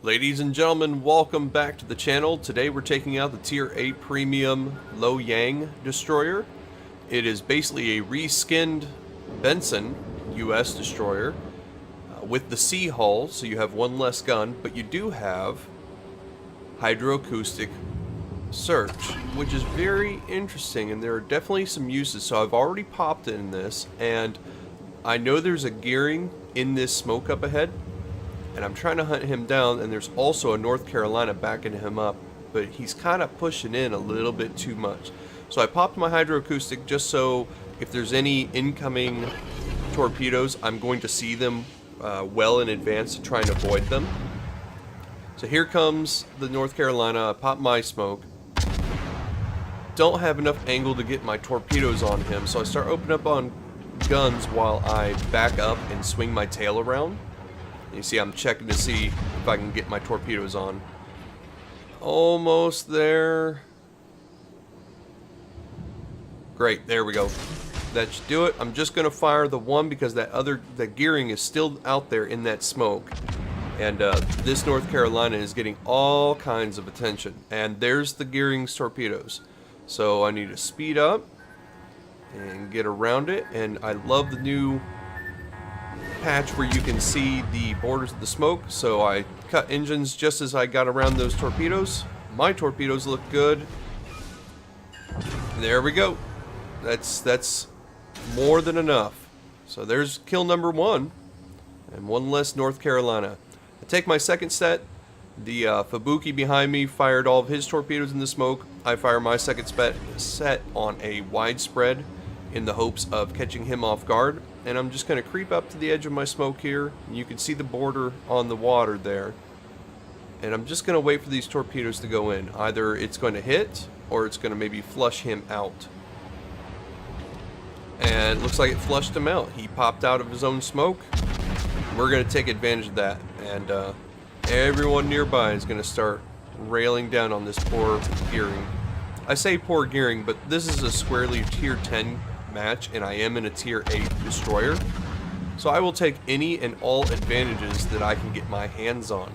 Ladies and gentlemen, welcome back to the channel. Today we're taking out the Tier 8 Premium Lo Yang Destroyer. It is basically a reskinned Benson US destroyer with the C hull, so you have one less gun, but you do have hydroacoustic search, which is very interesting, and there are definitely some uses. So I've already popped in this, and I know there's a gearing in this smoke up ahead, and I'm trying to hunt him down, and there's also a North Carolina backing him up, but he's kind of pushing in a little bit too much. So I popped my hydroacoustic just so if there's any incoming torpedoes, I'm going to see them well in advance to try and avoid them. So here comes the North Carolina. I pop my smoke. Don't have enough angle to get my torpedoes on him, so I start opening up on guns while I back up and swing my tail around. You see I'm checking to see if I can get my torpedoes on. Almost there. Great, there we go. That should do it. I'm just going to fire the one because that gearing is still out there in that smoke. And this North Carolina is getting all kinds of attention. And there's the gearing's torpedoes. So I need to speed up and get around it. And I love the new patch where you can see the borders of the smoke. So I cut engines just as I got around those torpedoes. My torpedoes look good. There we go. That's more than enough. So there's kill number one, and one less North Carolina. I take my second set. The Fubuki behind me fired all of his torpedoes in the smoke. I fire my second set on a widespread in the hopes of catching him off guard. And I'm just going to creep up to the edge of my smoke here. You can see the border on the water there. And I'm just going to wait for these torpedoes to go in. Either it's going to hit, or it's going to maybe flush him out. And it looks like it flushed him out. He popped out of his own smoke. We're going to take advantage of that. And everyone nearby is going to start railing down on this poor gearing. I say poor gearing, but this is a squarely Tier 10 match, and I am in a Tier 8 destroyer, so I will take any and all advantages that I can get my hands on.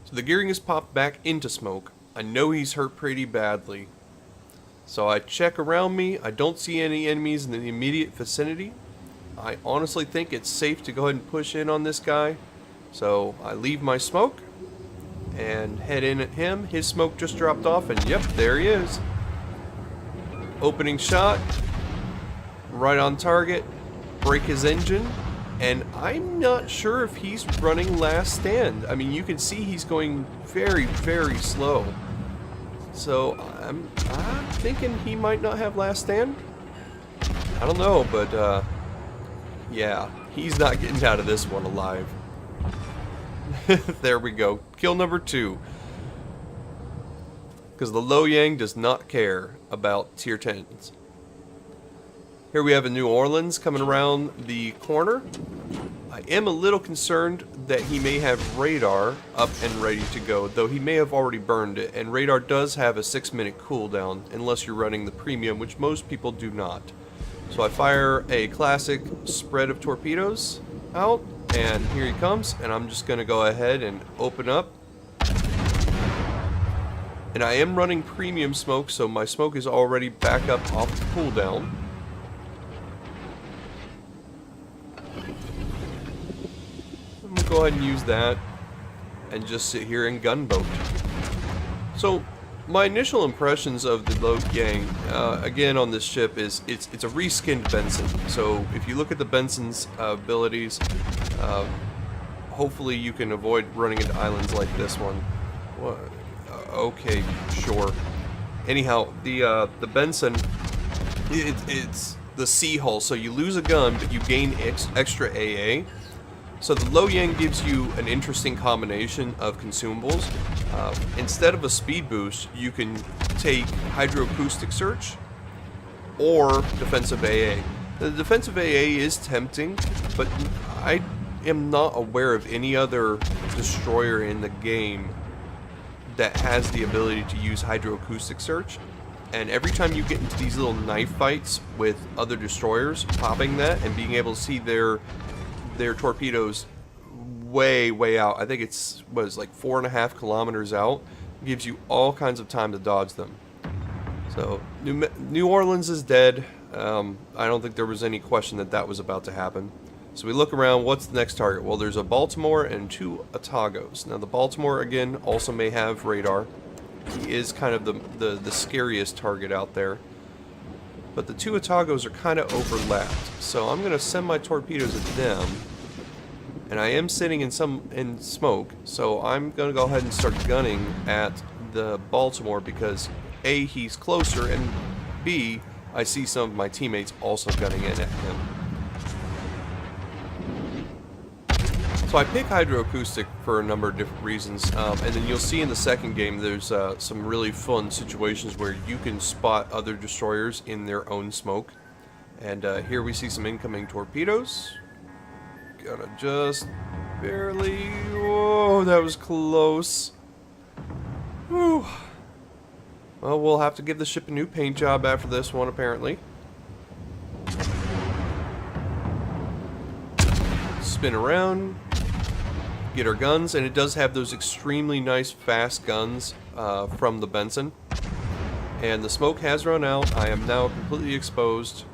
So the gearing is popped back into smoke. I know he's hurt pretty badly, so I check around me. I don't see any enemies in the immediate vicinity. I honestly think it's safe to go ahead and push in on this guy, so I leave my smoke and head in at him. His smoke just dropped off, and yep, there he is. Opening shot, right on target, break his engine, and I'm not sure if he's running last stand. I mean, you can see he's going very, very slow. So I'm thinking he might not have last stand. I don't know, but yeah, he's not getting out of this one alive. There we go. Kill number 2. Because the Lo Yang does not care about Tier 10s. Here we have a New Orleans coming around the corner. I am a little concerned that he may have radar up and ready to go, though he may have already burned it, and radar does have a 6-minute cooldown, unless you're running the premium, which most people do not. So I fire a classic spread of torpedoes out, and here he comes, and I'm just going to go ahead and open up. And I am running premium smoke, so my smoke is already back up off the cooldown. I'm going to go ahead and use that and just sit here and gunboat. So my initial impressions of the Lo Yang, again on this ship, is it's a reskinned Benson. So if you look at the Benson's abilities, hopefully you can avoid running into islands like this one. What? Okay, sure. Anyhow, the Benson, it's the C hull, so you lose a gun, but you gain extra AA. So the Lo Yang gives you an interesting combination of consumables. Instead of a speed boost, you can take hydroacoustic search or defensive AA. The defensive AA is tempting, but I am not aware of any other destroyer in the game that has the ability to use hydroacoustic search. And every time you get into these little knife fights with other destroyers, popping that and being able to see their torpedoes way, way out. I think it's, what is like 4.5 kilometers out. It gives you all kinds of time to dodge them. So, New Orleans is dead. I don't think there was any question that that was about to happen. So we look around, what's the next target? Well, there's a Baltimore and 2 Atagos. Now the Baltimore, again, also may have radar. He is kind of the scariest target out there. But the 2 Atagos are kind of overlapped. So I'm going to send my torpedoes at them. And I am sitting in smoke, so I'm going to go ahead and start gunning at the Baltimore because A, he's closer, and B, I see some of my teammates also gunning in at him. So I pick hydroacoustic for a number of different reasons, and then you'll see in the second game there's some really fun situations where you can spot other destroyers in their own smoke. And here we see some incoming torpedoes. Gonna just barely... Whoa, that was close. Whew. Well, we'll have to give the ship a new paint job after this one, apparently. Spin around. Get our guns, and it does have those extremely nice fast guns from the Benson. And the smoke has run out. I am now completely exposed.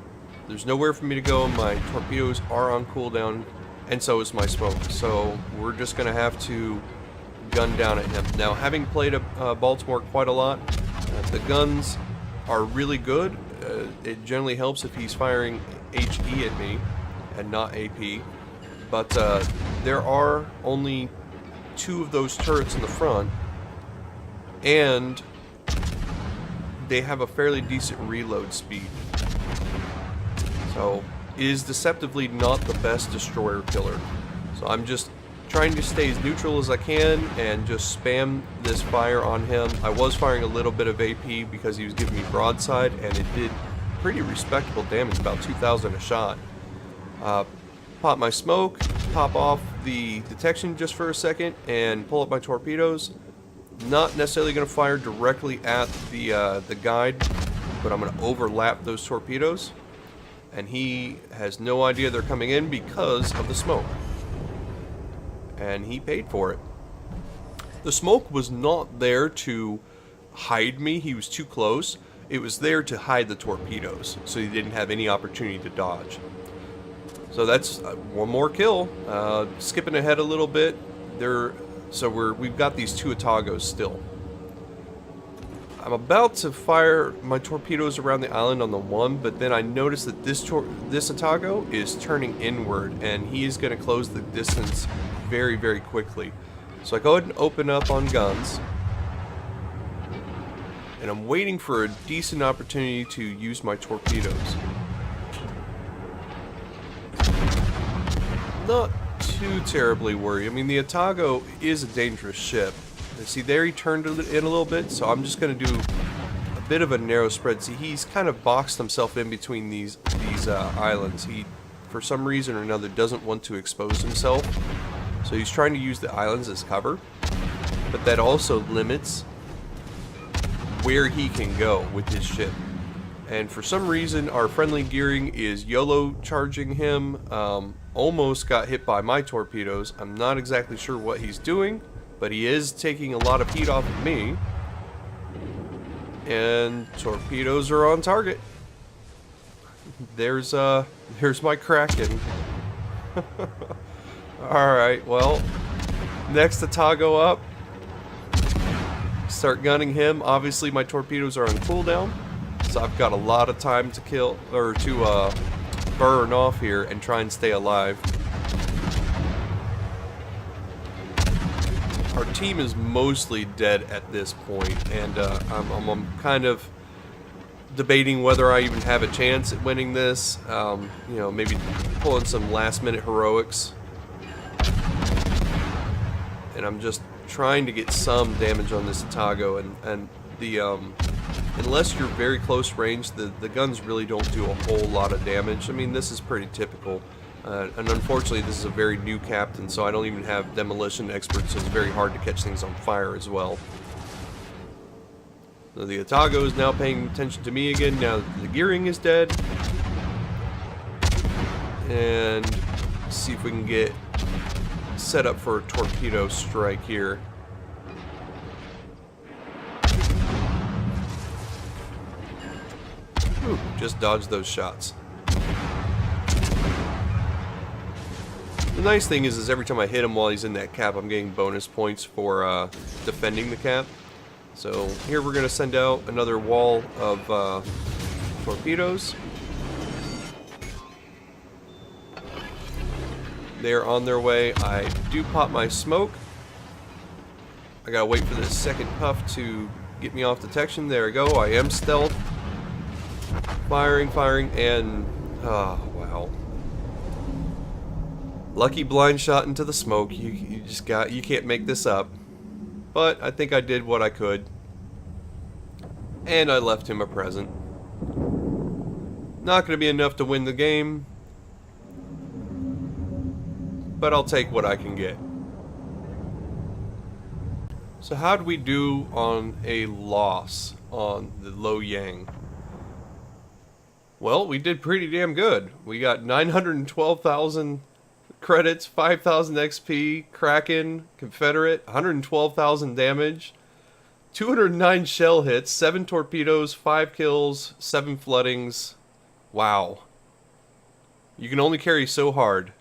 There's nowhere for me to go. My torpedoes are on cooldown, and so is my smoke. So we're just going to have to gun down at him. Now, having played Baltimore quite a lot, the guns are really good. It generally helps if he's firing HE at me and not AP. But there are only 2 of those turrets in the front, and they have a fairly decent reload speed. So it is deceptively not the best destroyer killer. So I'm just trying to stay as neutral as I can and just spam this fire on him. I was firing a little bit of AP because he was giving me broadside, and it did pretty respectable damage, about 2,000 a shot. Pop my smoke, pop off the detection just for a second, and pull up my torpedoes. Not necessarily going to fire directly at the guide, but I'm going to overlap those torpedoes. And he has no idea they're coming in because of the smoke. And he paid for it. The smoke was not there to hide me. He was too close. It was there to hide the torpedoes, so he didn't have any opportunity to dodge. So that's one more kill. Skipping ahead a little bit, we've got these 2 Atagos still. I'm about to fire my torpedoes around the island on the one, but then I notice that this Atago is turning inward, and he is going to close the distance very, very quickly. So I go ahead and open up on guns, and I'm waiting for a decent opportunity to use my torpedoes. Not too terribly worried. I mean, the Atago is a dangerous ship. See, there he turned in a little bit, so I'm just going to do a bit of a narrow spread. See, he's kind of boxed himself in between these islands. He, for some reason or another, doesn't want to expose himself, so he's trying to use the islands as cover, but that also limits where he can go with his ship. And for some reason, our friendly gearing is YOLO charging him. Almost got hit by my torpedoes. I'm not exactly sure what he's doing, but he is taking a lot of heat off of me. And torpedoes are on target. There's my Kraken. Alright, well, next Atago up. Start gunning him. Obviously my torpedoes are on cooldown, so I've got a lot of time to kill, or to burn off here and try and stay alive. Our team is mostly dead at this point, and I'm kind of debating whether I even have a chance at winning this. You know, maybe pulling some last-minute heroics. And I'm just trying to get some damage on this Atago, and the unless you're very close range, the guns really don't do a whole lot of damage. I mean, this is pretty typical. And unfortunately, this is a very new captain, so I don't even have demolition experts, so it's very hard to catch things on fire as well. So the Atago is now paying attention to me again, now that the gearing is dead. And see if we can get set up for a torpedo strike here. Ooh, just dodged those shots. The nice thing is every time I hit him while he's in that cap, I'm getting bonus points for defending the cap. So here we're going to send out another wall of torpedoes. They're on their way. I do pop my smoke. I gotta wait for this second puff to get me off detection. There we go. I am stealth. Firing, and... oh, wow. Lucky blind shot into the smoke. You can't make this up. But I think I did what I could. And I left him a present. Not gonna be enough to win the game, but I'll take what I can get. So how'd we do on a loss on the Lo Yang? Well, we did pretty damn good. We got 912,000 credits, 5,000 XP, Kraken, Confederate, 112,000 damage, 209 shell hits, 7 torpedoes, 5 kills, 7 floodings. Wow. You can only carry so hard.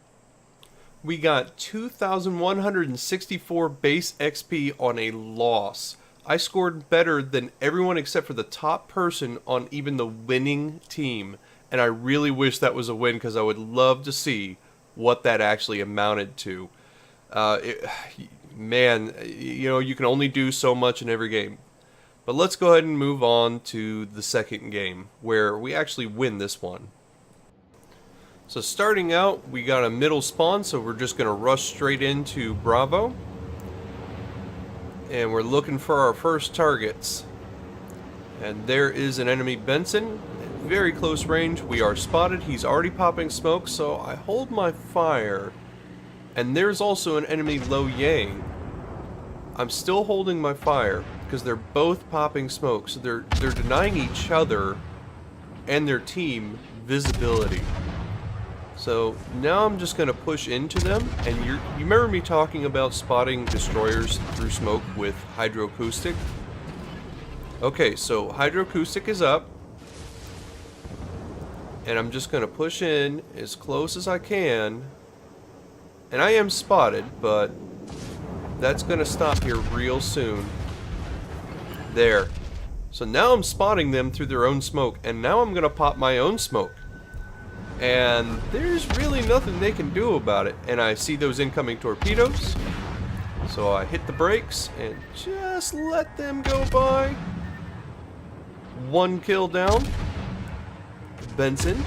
We got 2,164 base XP on a loss. I scored better than everyone except for the top person on even the winning team. And I really wish that was a win because I would love to see what that actually amounted to. Man, you know, you can only do so much in every game. But let's go ahead and move on to the second game, where we actually win this one. So starting out, we got a middle spawn, so we're just going to rush straight into Bravo. And we're looking for our first targets. And there is an enemy Benson, at very close range. We are spotted. He's already popping smoke, so I hold my fire. And there's also an enemy Lo Yang. I'm still holding my fire because they're both popping smoke, so they're denying each other and their team visibility. So now I'm just going to push into them, and you remember me talking about spotting destroyers through smoke with hydroacoustic? Okay, so hydroacoustic is up, and I'm just going to push in as close as I can, and I am spotted, but that's going to stop here real soon. There. So now I'm spotting them through their own smoke, and now I'm going to pop my own smoke. And there's really nothing they can do about it. And I see those incoming torpedoes. So I hit the brakes and just let them go by. 1 kill down. Benson.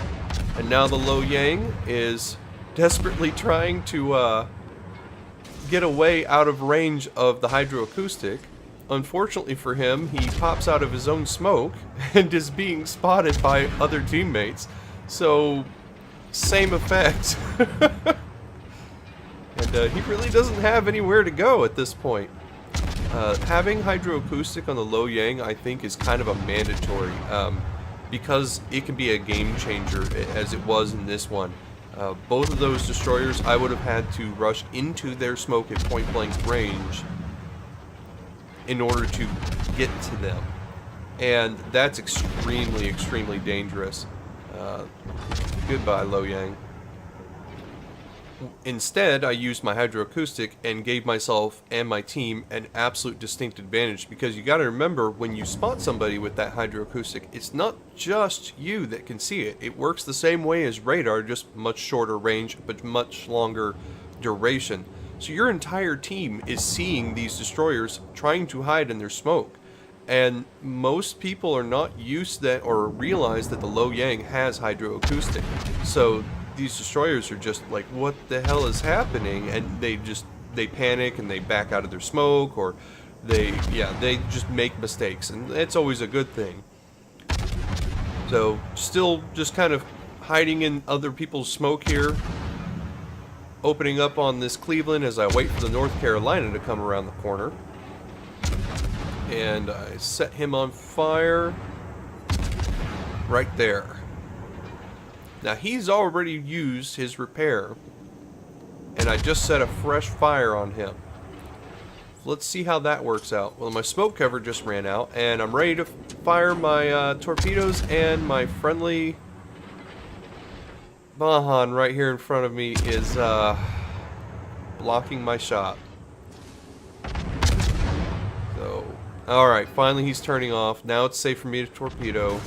And now the Lo Yang is desperately trying to get away out of range of the hydroacoustic. Unfortunately for him, he pops out of his own smoke and is being spotted by other teammates. So, same effect. And he really doesn't have anywhere to go at this point. Having hydroacoustic on the Lo Yang, I think, is kind of a mandatory, because it can be a game changer, as it was in this one. Both of those destroyers, I would have had to rush into their smoke at point-blank range in order to get to them. And that's extremely, extremely dangerous. Goodbye, Lo Yang. Instead, I used my hydroacoustic and gave myself and my team an absolute distinct advantage, because you gotta remember, when you spot somebody with that hydroacoustic, it's not just you that can see it. It works the same way as radar, just much shorter range, but much longer duration. So your entire team is seeing these destroyers trying to hide in their smoke. And most people are not used to that or realize that the Lo Yang has hydroacoustic. So these destroyers are just like, what the hell is happening? And they panic and they back out of their smoke, or they just make mistakes, and it's always a good thing. So still just kind of hiding in other people's smoke here, opening up on this Cleveland as I wait for the North Carolina to come around the corner. And I set him on fire right there. Now he's already used his repair, and I just set a fresh fire on him. Let's see how that works out. Well, my smoke cover just ran out, and I'm ready to fire my torpedoes, and my friendly Bahan right here in front of me is blocking my shot. So, alright, finally he's turning off. Now it's safe for me to torpedo.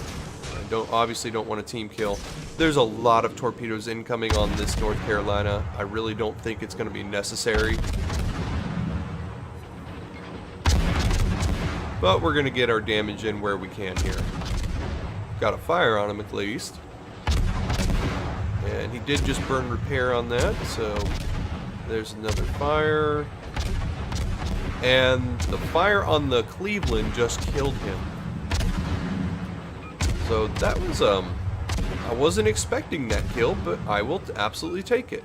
I obviously don't want a team kill. There's a lot of torpedoes incoming on this North Carolina. I really don't think it's going to be necessary. But we're going to get our damage in where we can here. Got a fire on him at least. And he did just burn repair on that, so there's another fire. And the fire on the Cleveland just killed him. So that was, I wasn't expecting that kill, but I will absolutely take it.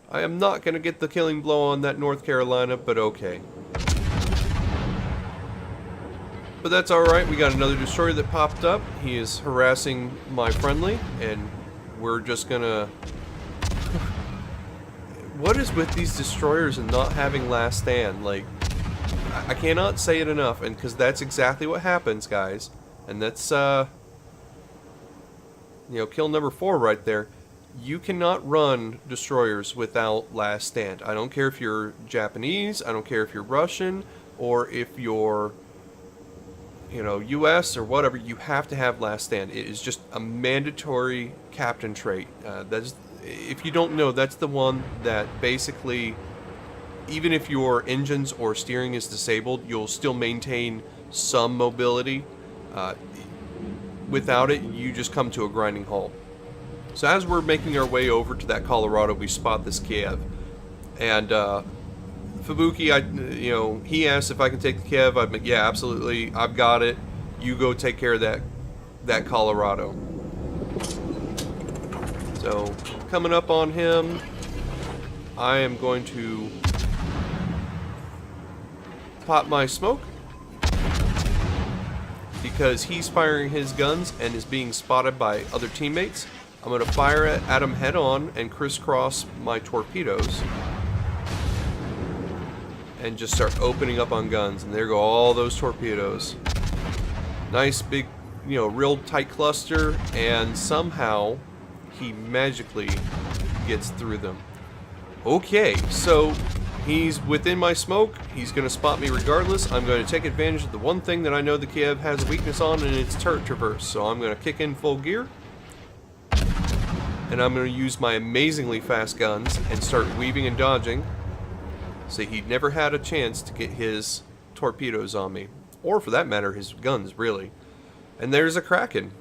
I am not going to get the killing blow on that North Carolina, but okay. But that's alright, we got another destroyer that popped up. He is harassing my friendly, and we're just gonna... What is with these destroyers and not having last stand? Like, I cannot say it enough, and because that's exactly what happens, guys. And that's, you know, kill number 4 right there. You cannot run destroyers without last stand. I don't care if you're Japanese, I don't care if you're Russian, or if you're, you know, US or whatever, you have to have last stand. It is just a mandatory captain trait. That's, if you don't know, that's the one that basically, even if your engines or steering is disabled, you'll still maintain some mobility. Without it, you just come to a grinding halt. So as we're making our way over to that Colorado, we spot this Kiev, and Fubuki, you know, he asked if I can take the Kiev. I'm like, yeah, absolutely, I've got it. You go take care of that Colorado. So coming up on him, I am going to pop my smoke because he's firing his guns and is being spotted by other teammates. I'm going to fire at him head on and crisscross my torpedoes and just start opening up on guns, and there go all those torpedoes. Nice big, you know, real tight cluster, and somehow he magically gets through them. Okay, so he's within my smoke. He's going to spot me regardless. I'm going to take advantage of the one thing that I know the Kiev has a weakness on, and it's turret traverse. So I'm going to kick in full gear, and I'm going to use my amazingly fast guns and start weaving and dodging. So he never had a chance to get his torpedoes on me, or for that matter, his guns, really. And there's a Kraken.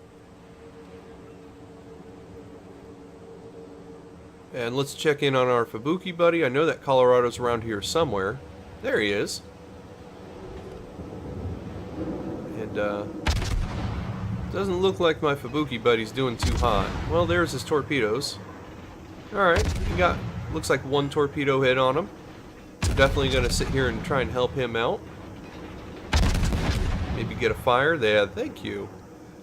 And let's check in on our Fubuki buddy. I know that Colorado's around here somewhere. There he is. And doesn't look like my Fubuki buddy's doing too hot. Well, there's his torpedoes. Alright, he got, looks like one torpedo hit on him. I'm definitely going to sit here and try and help him out. Maybe get a fire there. Thank you.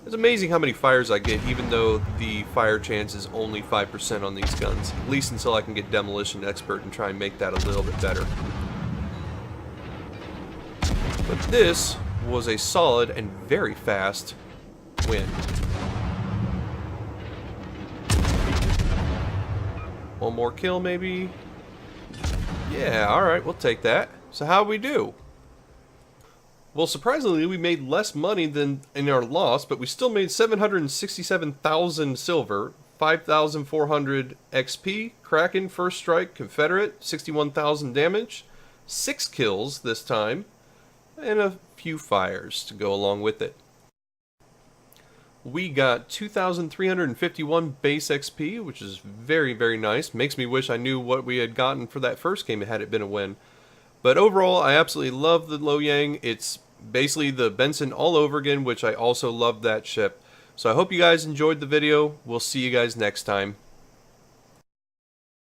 It's amazing how many fires I get, even though the fire chance is only 5% on these guns. At least until I can get Demolition Expert and try and make that a little bit better. But this was a solid and very fast win. One more kill, maybe? Yeah, alright, we'll take that. So how'd we do? Well, surprisingly, we made less money than in our loss, but we still made 767,000 silver, 5,400 XP, Kraken, first strike, Confederate, 61,000 damage, 6 kills this time, and a few fires to go along with it. We got 2,351 base XP, which is very, very nice. Makes me wish I knew what we had gotten for that first game had it been a win. But overall, I absolutely love the Loyang. It's basically the Benson all over again, which I also love that ship. So I hope you guys enjoyed the video. We'll see you guys next time.